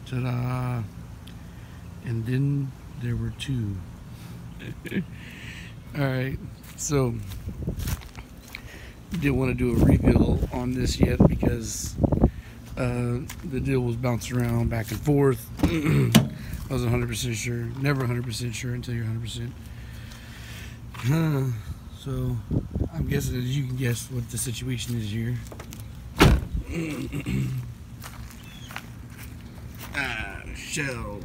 Ta-da! And then there were two. Alright, so didn't want to do a reveal on this yet because the deal was bouncing around back and forth. I wasn't 100% sure. Never 100% sure until you're 100%. So I'm guessing that you can guess what the situation is here. Shell.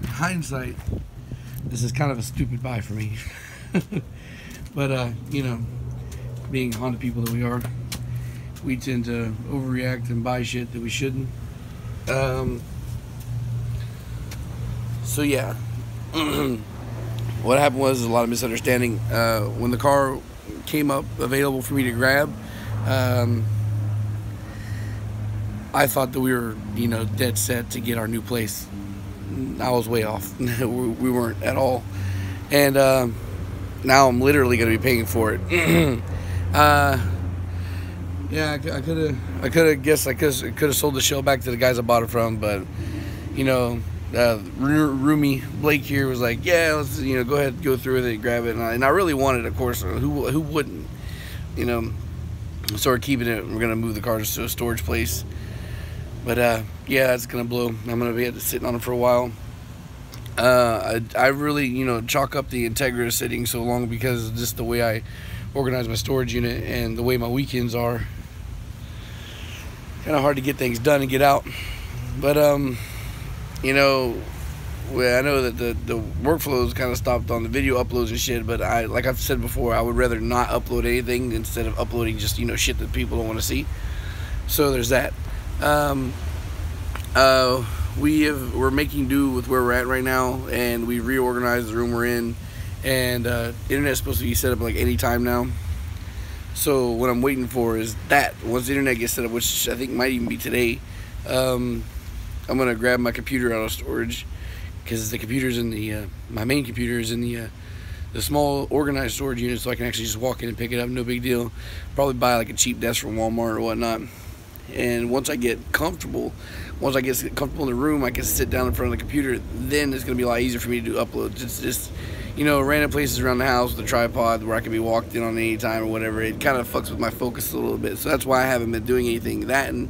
In hindsight, this is kind of a stupid buy for me. But you know, being Honda people that we are, we tend to overreact and buy shit that we shouldn't. So yeah, what happened was a lot of misunderstanding. When the car came up available for me to grab, I thought that we were, you know, dead set to get our new place. I was way off. We weren't at all. And now I'm literally going to be paying for it. Yeah, I could have guessed I could have sold the shell back to the guys I bought it from, but you know, Roomy Blake here was like, yeah, let's, you know, go ahead, go through with it, grab it, and I really wanted, of course. Who wouldn't, you know? So we're keeping it. We're gonna move the car to a storage place, but yeah, it's gonna blow. I'm gonna be sitting on it for a while. I really, you know, chalk up the Integra sitting so long because of just the way I organize my storage unit and the way my weekends are. Kind of hard to get things done and get out, but you know, well, I know that the workflows kind of stopped on the video uploads and shit, but like I've said before, I would rather not upload anything instead of uploading just, you know, shit that people don't want to see. So there's that. We're making do with where we're at right now, and we reorganized the room we're in, and internet's supposed to be set up like any time now. So what I'm waiting for is that once the internet gets set up, which I think might even be today, I'm gonna grab my computer out of storage, because the computer's in the my main computer is in the small organized storage unit, so I can actually just walk in and pick it up, no big deal. Probably buy like a cheap desk from Walmart or whatnot. And once I get comfortable in the room, I can sit down in front of the computer. Then it's gonna be a lot easier for me to do uploads. It's just, you know, random places around the house with a tripod where I can be walked in on any time or whatever. It kind of fucks with my focus a little bit, so that's why I haven't been doing anything. That, and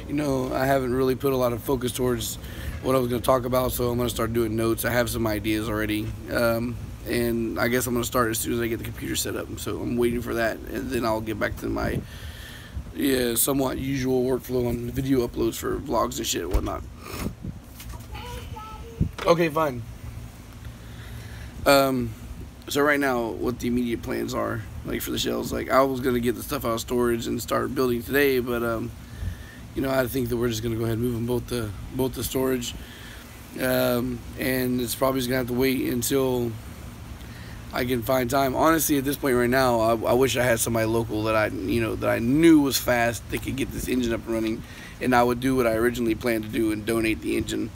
you know, I haven't really put a lot of focus towards what I was going to talk about, so I'm going to start doing notes. I have some ideas already, and I guess I'm going to start as soon as I get the computer set up. So I'm waiting for that, and then I'll get back to my somewhat usual workflow on video uploads for vlogs and shit and whatnot. Okay, fine. So right now, what the immediate plans are, like for the shells, like I was going to get the stuff out of storage and start building today, but you know, I think that we're just going to go ahead and move them both to storage, and it's probably just going to have to wait until I can find time. Honestly, at this point right now, I wish I had somebody local that I knew was fast, that could get this engine up and running, and I would do what I originally planned to do and donate the engine,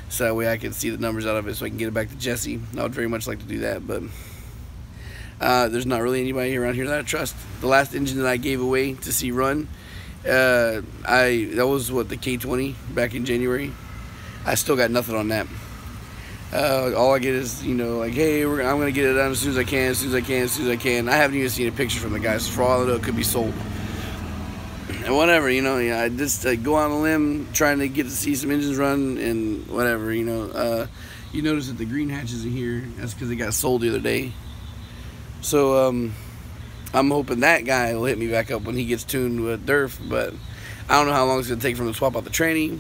so that way I can see the numbers out of it, so I can get it back to Jesse. I would very much like to do that, but there's not really anybody around here that I trust. The last engine that I gave away to see run, that was what, the K20 back in January. I still got nothing on that. All I get is, you know, like, hey, I'm gonna get it done as soon as I can. I haven't even seen a picture from the guys. So for all I know, it could be sold and whatever, you know. Yeah, I just go on a limb trying to get to see some engines run and whatever, you know. You notice that the green hatch isn't here. That's because it got sold the other day. So I'm hoping that guy will hit me back up when he gets tuned with Durf, but I don't know how long it's going to take for him to swap out the tranny.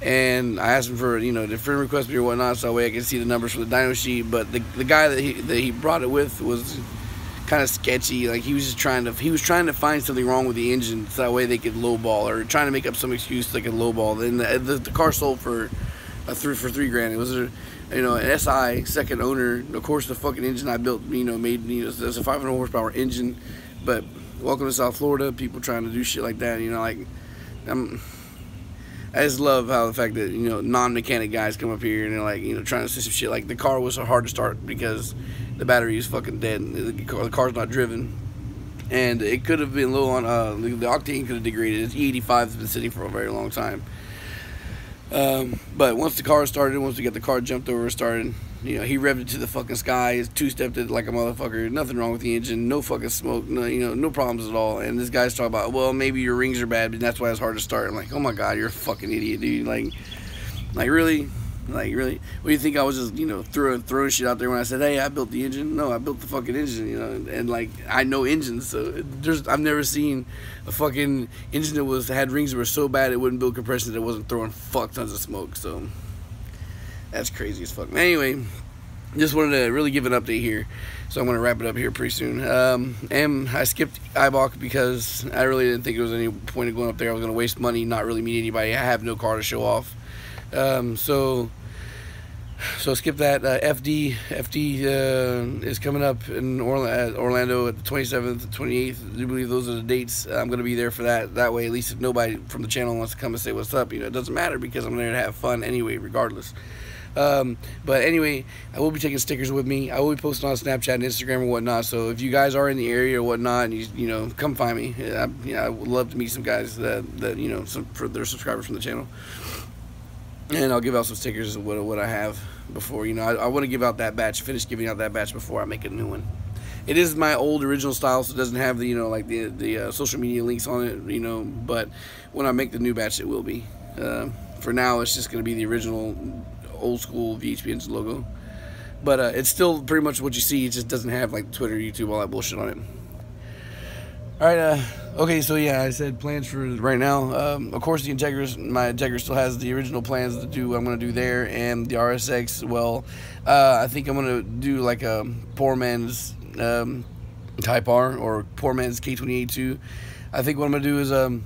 And I asked him for, you know, the friend request me or whatnot, so that way I can see the numbers for the dyno sheet. But the guy that he brought it with was kind of sketchy. Like he was trying to find something wrong with the engine, so that way they could lowball, or trying to make up some excuse so they could lowball. Then the car sold for $3,000. It was a, you know, an SI second owner. Of course, the fucking engine I built, you know, made, you know, it's a 500 horsepower engine. But welcome to South Florida, people trying to do shit like that, you know, like I just love how the fact that, you know, non-mechanic guys come up here and they're like, you know, trying to say some shit. Like the car was so hard to start because the battery is fucking dead. The car's not driven, and it could have been low on the octane could have degraded. It's E85 has been sitting for a very long time. But once the car started, once we got the car jumped over, started, you know, he revved it to the fucking sky, two-stepped it like a motherfucker, nothing wrong with the engine, no fucking smoke, no, you know, no problems at all. And this guy's talking about, well, maybe your rings are bad, but that's why it's hard to start. I'm like, oh my god, you're a fucking idiot, dude. Like really? Like, really? What do you think I was just, you know, throwing shit out there when I said, hey, I built the engine? No, I built the fucking engine, you know, and like, I know engines, so I've never seen a fucking engine that had rings that were so bad it wouldn't build compression that it wasn't throwing fuck tons of smoke, so that's crazy as fuck. Anyway, just wanted to really give an update here, so I'm going to wrap it up here pretty soon. And I skipped Ibach because I really didn't think there was any point of going up there. I was going to waste money, not really meet anybody. I have no car to show off. So skip that. FD is coming up in Orlando at the 27th and 28th. I do believe those are the dates. I'm going to be there for that. That way, at least if nobody from the channel wants to come and say what's up, you know, it doesn't matter because I'm there to have fun anyway, regardless. But anyway, I will be taking stickers with me. I will be posting on Snapchat and Instagram and whatnot. So if you guys are in the area or whatnot, and you know, come find me. I would love to meet some guys that you know, for their subscribers from the channel. And I'll give out some stickers of what I have before, you know, I want to give out that batch, finish giving out that batch before I make a new one. It is my old original style, so it doesn't have the, you know, like the social media links on it, you know, but when I make the new batch, it will be. For now, it's just going to be the original old school VHP Engine logo. But it's still pretty much what you see, it just doesn't have like Twitter, YouTube, all that bullshit on it. Alright, okay, so yeah, I said plans for right now. Of course, my Integra still has the original plans to do what I'm going to do there, and the RSX, well, I think I'm going to do like a poor man's Type R, or poor man's K28-2. I think what I'm going to do is I'm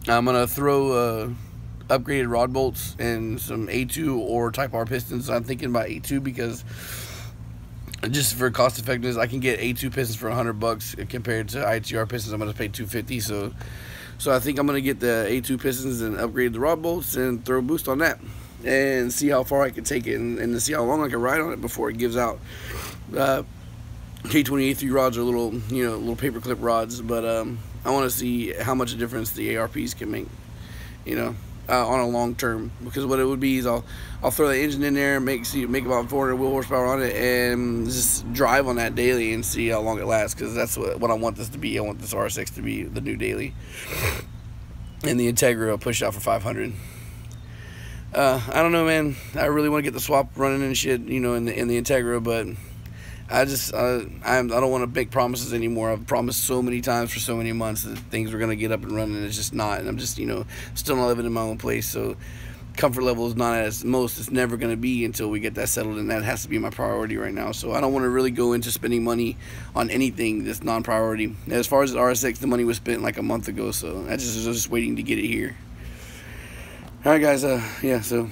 going to throw upgraded rod bolts and some A2 or Type R pistons. I'm thinking about A2 because just for cost effectiveness, I can get A2 pistons for $100 compared to ITR pistons. I'm going to pay $250. So I think I'm going to get the A2 pistons and upgrade the rod bolts and throw a boost on that and see how far I can take it and see how long I can ride on it before it gives out. K28-3 rods are little, you know, little paper clip rods, but I want to see how much a difference the ARPs can make, you know. On a long term, because what it would be is I'll throw the engine in there, make about 400 wheel horsepower on it, and just drive on that daily and see how long it lasts. Because that's what I want this to be. I want this RSX to be the new daily, and the Integra will push out for 500. I don't know, man. I really want to get the swap running and shit, you know, in the Integra, but I don't want to make promises anymore. I've promised so many times for so many months that things were going to get up and running, and it's just not. And I'm just, you know, still not living in my own place. So comfort level is not as most it's never going to be until we get that settled, and that has to be my priority right now. So I don't want to really go into spending money on anything that's non-priority. As far as the RSX, the money was spent like a month ago, so I was just waiting to get it here. All right, guys. Yeah, so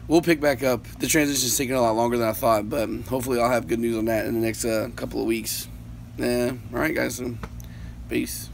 we'll pick back up. The transition's taking a lot longer than I thought, but hopefully I'll have good news on that in the next couple of weeks. All right, guys. So peace.